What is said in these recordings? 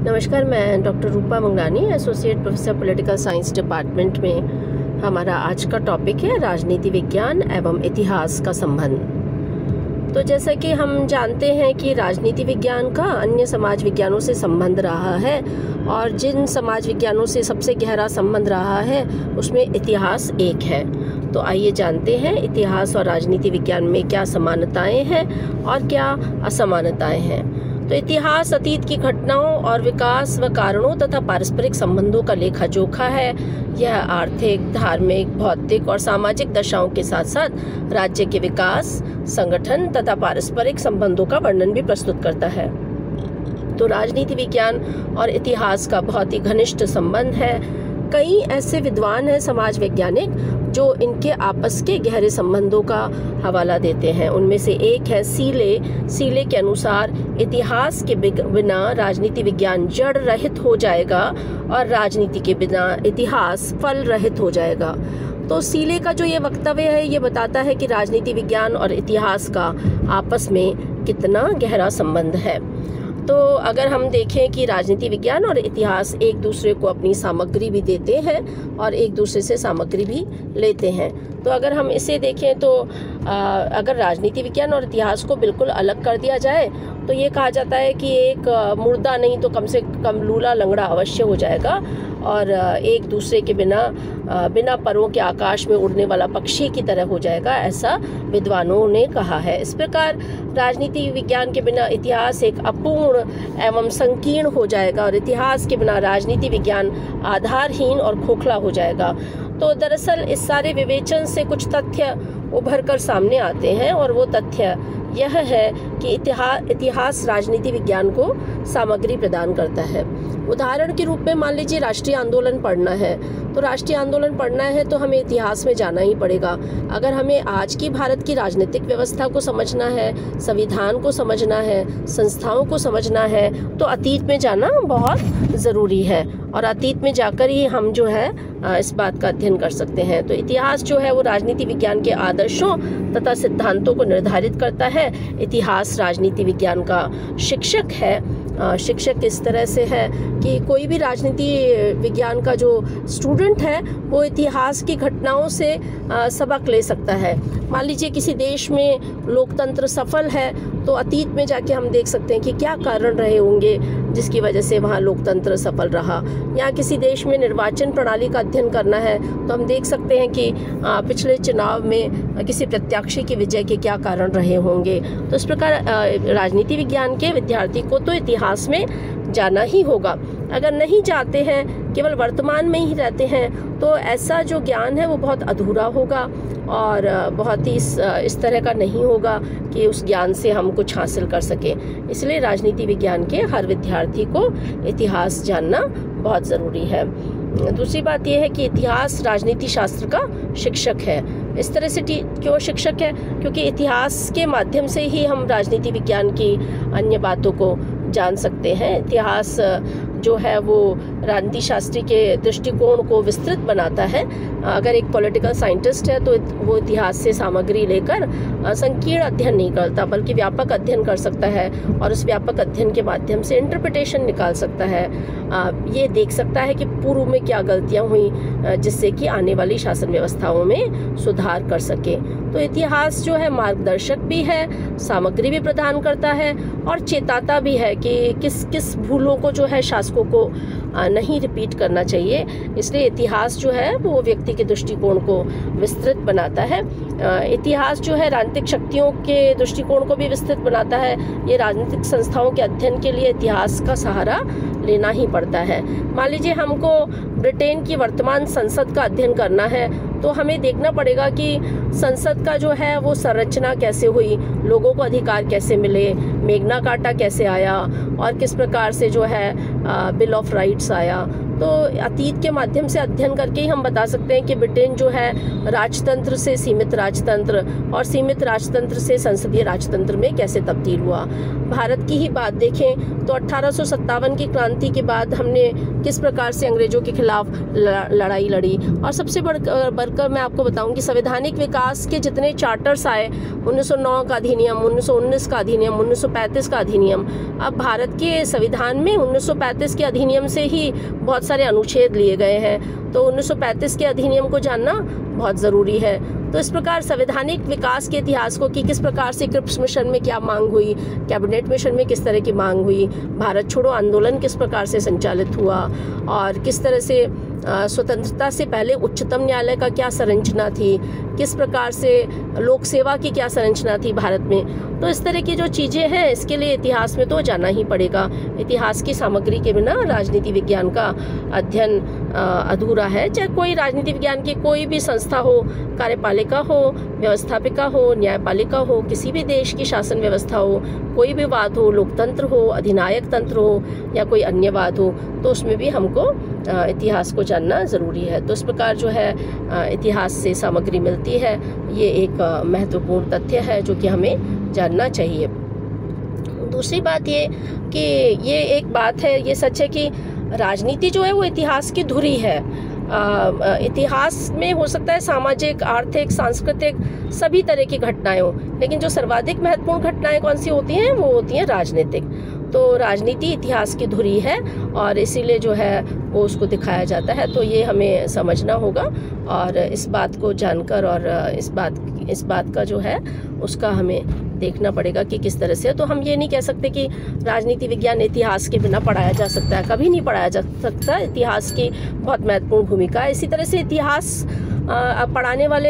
नमस्कार, मैं doctor Rupa Manglani, associate professor political science department में। हमारा आज का टॉपिक है राजनीति विज्ञान एवं इतिहास का संबंध। तो जैसा कि हम जानते हैं कि राजनीति विज्ञान का अन्य समाज विज्ञानों से संबंध रहा है और जिन समाज विज्ञानों से सबसे गहरा संबंध रहा है उसमें इतिहास एक है। तो आइए जानते हैं इतिहास और राजनीति विज्ञान में क्या समानताएं हैं और क्या असमानताएं हैं। तो इतिहास अतीत की घटनाओं और विकास व कारणों तथा पारस्परिक संबंधों का लेखा जोखा है। यह आर्थिक, धार्मिक, भौतिक और सामाजिक दशाओं के साथ साथ राज्य के विकास, संगठन तथा पारस्परिक संबंधों का वर्णन भी प्रस्तुत करता है। तो राजनीति विज्ञान और इतिहास का बहुत ही घनिष्ठ संबंध है। कई ऐसे विद्वान हैं समाज वैज्ञानिक जो इनके आपस के गहरे संबंधों का हवाला देते हैं। उनमें से एक है सीले के अनुसार इतिहास के बिना राजनीति विज्ञान जड़ रहित हो जाएगा और राजनीति के बिना इतिहास फल रहित हो जाएगा। तो सीले का जो ये वक्तव्य है ये बताता है कि राजनीति विज्ञान और इतिहास का आपस में कितना गहरा संबंध है। तो अगर हम देखें कि राजनीति विज्ञान और इतिहास एक दूसरे को अपनी सामग्री भी देते हैं और एक दूसरे से सामग्री भी लेते हैं। तो अगर हम इसे देखें तो अगर राजनीति विज्ञान और इतिहास को बिल्कुल अलग कर दिया जाए तो ये कहा जाता है कि एक मुर्दा नहीं तो कम से कम लूला लंगड़ा अवश्य हो जाएगा और एक दूसरे के बिना परों के आकाश में उड़ने वाला पक्षी की तरह हो जाएगा, ऐसा विद्वानों ने कहा है। इस प्रकार राजनीति विज्ञान के बिना इतिहास एक अपूर्ण एवं संकीर्ण हो जाएगा और इतिहास के बिना राजनीति विज्ञान आधारहीन और खोखला हो जाएगा। तो दरअसल इस सारे विवेचन से कुछ तथ्य उभर कर सामने आते हैं और वो तथ्य यह है कि इतिहास राजनीति विज्ञान को सामग्री प्रदान करता है। उदाहरण के रूप में मान लीजिए राष्ट्रीय आंदोलन पढ़ना है, तो राष्ट्रीय आंदोलन पढ़ना है तो हमें इतिहास में जाना ही पड़ेगा। अगर हमें आज की भारत की राजनीतिक व्यवस्था को समझना है, संविधान को समझना है, संस्थाओं को समझना है, तो अतीत में जाना बहुत ज़रूरी है और अतीत में जाकर ही हम जो है इस बात का अध्ययन कर सकते हैं। तो इतिहास जो है वो राजनीति विज्ञान के आदर्शों तथा सिद्धांतों को निर्धारित करता है। इतिहास राजनीति विज्ञान का शिक्षक है। शिक्षक इस तरह से है कि कोई भी राजनीति विज्ञान का जो स्टूडेंट है वो इतिहास की घटनाओं से सबक ले सकता है। मान लीजिए किसी देश में लोकतंत्र सफल है तो अतीत में जाके हम देख सकते हैं कि क्या कारण रहे होंगे जिसकी वजह से वहाँ लोकतंत्र सफल रहा। या किसी देश में निर्वाचन प्रणाली का अध्ययन करना है तो हम देख सकते हैं कि पिछले चुनाव में किसी प्रत्याशी की विजय के क्या कारण रहे होंगे। तो इस प्रकार राजनीति विज्ञान के विद्यार्थी को तो इतिहास में जाना ही होगा। अगर नहीं जाते हैं, केवल वर्तमान में ही रहते हैं, तो ऐसा जो ज्ञान है वो बहुत अधूरा होगा और बहुत ही इस तरह का नहीं होगा कि उस ज्ञान से हम कुछ हासिल कर सकें। इसलिए राजनीति विज्ञान के हर विद्यार्थी को इतिहास जानना बहुत ज़रूरी है। दूसरी बात यह है कि इतिहास राजनीति शास्त्र का शिक्षक है। इस तरह से क्यों शिक्षक है? क्योंकि इतिहास के माध्यम से ही हम राजनीति विज्ञान की अन्य बातों को जान सकते हैं। इतिहास जो है वो राजनीति शास्त्री के दृष्टिकोण को विस्तृत बनाता है। अगर एक पॉलिटिकल साइंटिस्ट है तो वो इतिहास से सामग्री लेकर संकीर्ण अध्ययन नहीं करता बल्कि व्यापक अध्ययन कर सकता है और उस व्यापक अध्ययन के माध्यम से इंटरप्रिटेशन निकाल सकता है। ये देख सकता है कि पूर्व में क्या गलतियाँ हुई जिससे कि आने वाली शासन व्यवस्थाओं में सुधार कर सके। तो इतिहास जो है मार्गदर्शक भी है, सामग्री भी प्रदान करता है और चेताता भी है कि किस भूलों को जो है शासकों को नहीं रिपीट करना चाहिए। इसलिए इतिहास जो है वो व्यक्ति के दृष्टिकोण को विस्तृत बनाता है। इतिहास जो है राजनीतिक शक्तियों के दृष्टिकोण को भी विस्तृत बनाता है। ये राजनीतिक संस्थाओं के अध्ययन के लिए इतिहास का सहारा लेना ही पड़ता है। मान लीजिए हमको ब्रिटेन की वर्तमान संसद का अध्ययन करना है तो हमें देखना पड़ेगा कि संसद का जो है वो संरचना कैसे हुई, लोगों को अधिकार कैसे मिले, मेग्ना कार्टा कैसे आया और किस प्रकार से जो है बिल ऑफ राइट्स आया। तो अतीत के माध्यम से अध्ययन करके ही हम बता सकते हैं कि ब्रिटेन जो है राजतंत्र से सीमित राजतंत्र और सीमित राजतंत्र से संसदीय राजतंत्र में कैसे तब्दील हुआ। भारत की ही बात देखें तो 1857 की क्रांति के बाद हमने किस प्रकार से अंग्रेजों के खिलाफ लड़ाई लड़ी। और सबसे बढ़कर मैं आपको बताऊं कि संवैधानिक विकास के जितने चार्टर्स आए, 1909 का अधिनियम, 1919 का अधिनियम, 1935 का अधिनियम, अब भारत के संविधान में 1935 के अधिनियम से ही बहुत सारे अनुच्छेद लिए गए हैं। तो 1935 के अधिनियम को जानना बहुत ज़रूरी है। तो इस प्रकार संवैधानिक विकास के इतिहास को कि किस प्रकार से क्रिप्स मिशन में क्या मांग हुई, कैबिनेट मिशन में किस तरह की मांग हुई, भारत छोड़ो आंदोलन किस प्रकार से संचालित हुआ और किस तरह से स्वतंत्रता से पहले उच्चतम न्यायालय का क्या संरचना थी, किस प्रकार से लोक सेवा की क्या संरचना थी भारत में। तो इस तरह की जो चीज़ें हैं इसके लिए इतिहास में तो जाना ही पड़ेगा। इतिहास की सामग्री के बिना राजनीति विज्ञान का अध्ययन अधूरा है। चाहे कोई राजनीति विज्ञान की कोई भी संस्था हो, कार्यपालिका हो, व्यवस्थापिका हो, न्यायपालिका हो, किसी भी देश की शासन व्यवस्था हो, कोई भी वाद हो, लोकतंत्र हो, अधिनायक तंत्र हो या कोई अन्य वाद हो, तो उसमें भी हमको इतिहास को जानना ज़रूरी है। तो इस प्रकार जो है इतिहास से सामग्री मिलती है, ये एक महत्वपूर्ण तथ्य है जो कि हमें जानना चाहिए। दूसरी बात ये कि ये एक बात है, ये सच है कि राजनीति जो है वो इतिहास की धुरी है। इतिहास में हो सकता है सामाजिक, आर्थिक, सांस्कृतिक सभी तरह की घटनाएं हो, लेकिन जो सर्वाधिक महत्वपूर्ण घटनाएं कौन सी होती हैं, वो होती हैं राजनीतिक। तो राजनीति इतिहास की धुरी है और इसीलिए जो है वो उसको दिखाया जाता है। तो ये हमें समझना होगा और इस बात को जानकर और इस बात का जो है उसका हमें देखना पड़ेगा कि किस तरह से। तो हम ये नहीं कह सकते कि राजनीति विज्ञान इतिहास के बिना पढ़ाया जा सकता है, कभी नहीं पढ़ाया जा सकता। इतिहास की बहुत महत्वपूर्ण भूमिका है। इसी तरह से इतिहास पढ़ाने वाले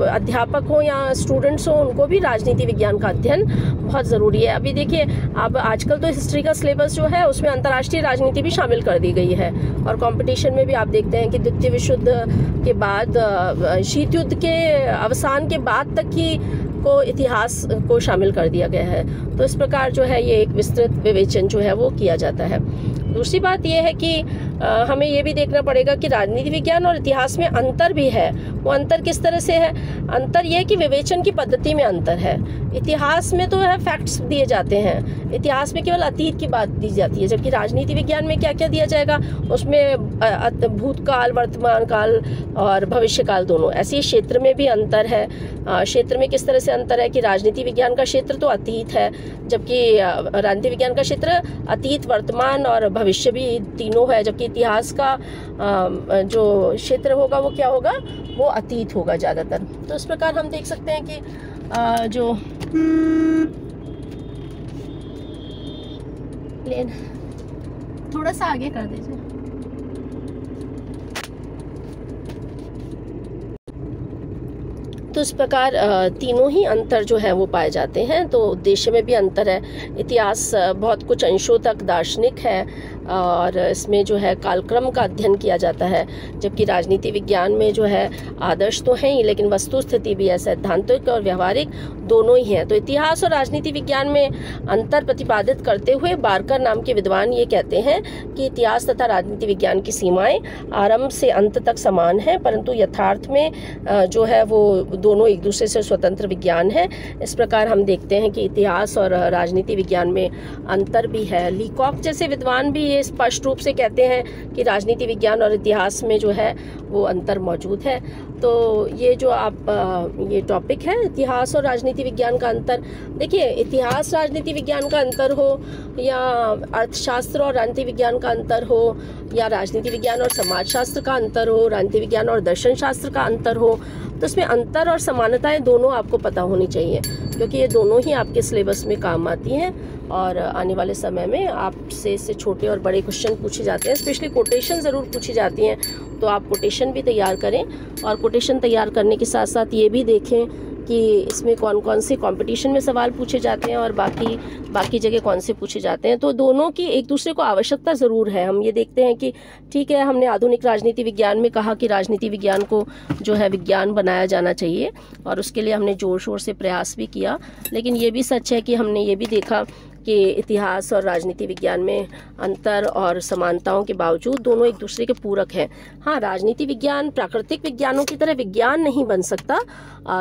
अध्यापक हो या स्टूडेंट्स हो, उनको भी राजनीति विज्ञान का अध्ययन बहुत ज़रूरी है। अभी देखिए, अब आजकल तो हिस्ट्री का सिलेबस जो है उसमें अंतर्राष्ट्रीय राजनीति भी शामिल कर दी गई है और कंपटीशन में भी आप देखते हैं कि द्वितीय विश्व युद्ध के बाद, शीत युद्ध के अवसान के बाद तक ही को इतिहास को शामिल कर दिया गया है। तो इस प्रकार जो है ये एक विस्तृत विवेचन जो है वो किया जाता है। दूसरी बात यह है कि हमें ये भी देखना पड़ेगा कि राजनीति विज्ञान और इतिहास में अंतर भी है। वो अंतर किस तरह से है? अंतर यह है कि विवेचन की पद्धति में अंतर है। इतिहास में तो है फैक्ट्स दिए जाते हैं, इतिहास में केवल अतीत की बात दी जाती है, जबकि राजनीति विज्ञान में क्या क्या दिया जाएगा, उसमें भूतकाल, वर्तमान काल और भविष्य काल दोनों। ऐसे क्षेत्र में भी अंतर है। क्षेत्र में किस तरह से अंतर है कि राजनीति विज्ञान का क्षेत्र तो अतीत है, जबकि राजनीति विज्ञान का क्षेत्र अतीत, वर्तमान और भविष्य भी तीनों है, जबकि इतिहास का जो क्षेत्र होगा वो क्या होगा, वो अतीत होगा ज़्यादातर। तो इस प्रकार हम देख सकते हैं कि जो प्लेन थोड़ा सा आगे कर दीजिए। तो इस प्रकार तीनों ही अंतर जो है वो पाए जाते हैं। तो उद्देश्य में भी अंतर है। इतिहास बहुत कुछ अंशों तक दार्शनिक है और इसमें जो है कालक्रम का अध्ययन किया जाता है, जबकि राजनीति विज्ञान में जो है आदर्श तो हैं ही, लेकिन वस्तु स्थिति भी है, सैद्धांतिक और व्यवहारिक दोनों ही हैं। तो इतिहास और राजनीति विज्ञान में अंतर प्रतिपादित करते हुए बारकर नाम के विद्वान ये कहते हैं कि इतिहास तथा राजनीति विज्ञान की सीमाएं आरंभ से अंत तक समान हैं, परंतु यथार्थ में जो है वो दोनों एक दूसरे से स्वतंत्र विज्ञान है। इस प्रकार हम देखते हैं कि इतिहास और राजनीति विज्ञान में अंतर भी है। लीकॉक जैसे विद्वान भी ये स्पष्ट रूप से कहते हैं कि राजनीति विज्ञान और इतिहास में जो है वो अंतर मौजूद है। तो ये जो ये टॉपिक है इतिहास और राजनीति विज्ञान का अंतर, देखिए इतिहास राजनीति विज्ञान का अंतर हो या अर्थशास्त्र और राजनीति विज्ञान का अंतर हो या राजनीति विज्ञान और समाजशास्त्र का अंतर हो, राजनीति विज्ञान और दर्शन शास्त्र का अंतर हो, तो इसमें अंतर और समानताएं दोनों आपको पता होनी चाहिए, क्योंकि ये दोनों ही आपके सिलेबस में काम आती हैं और आने वाले समय में आपसे इससे छोटे और बड़े क्वेश्चन पूछे जाते हैं। स्पेशली कोटेशन ज़रूर पूछी जाती हैं, तो आप कोटेशन भी तैयार करें और कोटेशन तैयार करने के साथ साथ ये भी देखें कि इसमें कौन कौन से कंपटीशन में सवाल पूछे जाते हैं और बाकी जगह कौन से पूछे जाते हैं। तो दोनों की एक दूसरे को आवश्यकता ज़रूर है। हम ये देखते हैं कि ठीक है, हमने आधुनिक राजनीति विज्ञान में कहा कि राजनीति विज्ञान को जो है विज्ञान बनाया जाना चाहिए और उसके लिए हमने ज़ोर शोर से प्रयास भी किया, लेकिन ये भी सच है कि हमने ये भी देखा कि इतिहास और राजनीति विज्ञान में अंतर और समानताओं के बावजूद दोनों एक दूसरे के पूरक हैं। हाँ, राजनीति विज्ञान प्राकृतिक विज्ञानों की तरह विज्ञान नहीं बन सकता,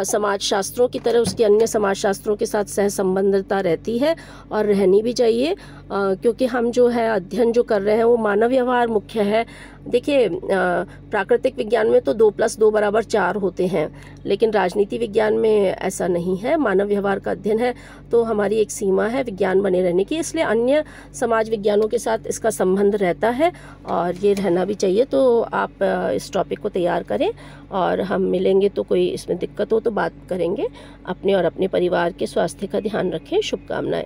समाज शास्त्रों की तरह उसके अन्य समाज शास्त्रों के साथ सहसंबंधता रहती है और रहनी भी चाहिए, क्योंकि हम जो है अध्ययन जो कर रहे हैं वो मानव व्यवहार मुख्य है। देखिए, प्राकृतिक विज्ञान में तो 2 + 2 = 4 होते हैं, लेकिन राजनीति विज्ञान में ऐसा नहीं है, मानव व्यवहार का अध्ययन है, तो हमारी एक सीमा है विज्ञान बने रहने की, इसलिए अन्य समाज विज्ञानों के साथ इसका संबंध रहता है और ये रहना भी चाहिए। तो आप इस टॉपिक को तैयार करें और हम मिलेंगे तो कोई इसमें दिक्कत हो तो बात करेंगे। अपने और अपने परिवार के स्वास्थ्य का ध्यान रखें। शुभकामनाएं।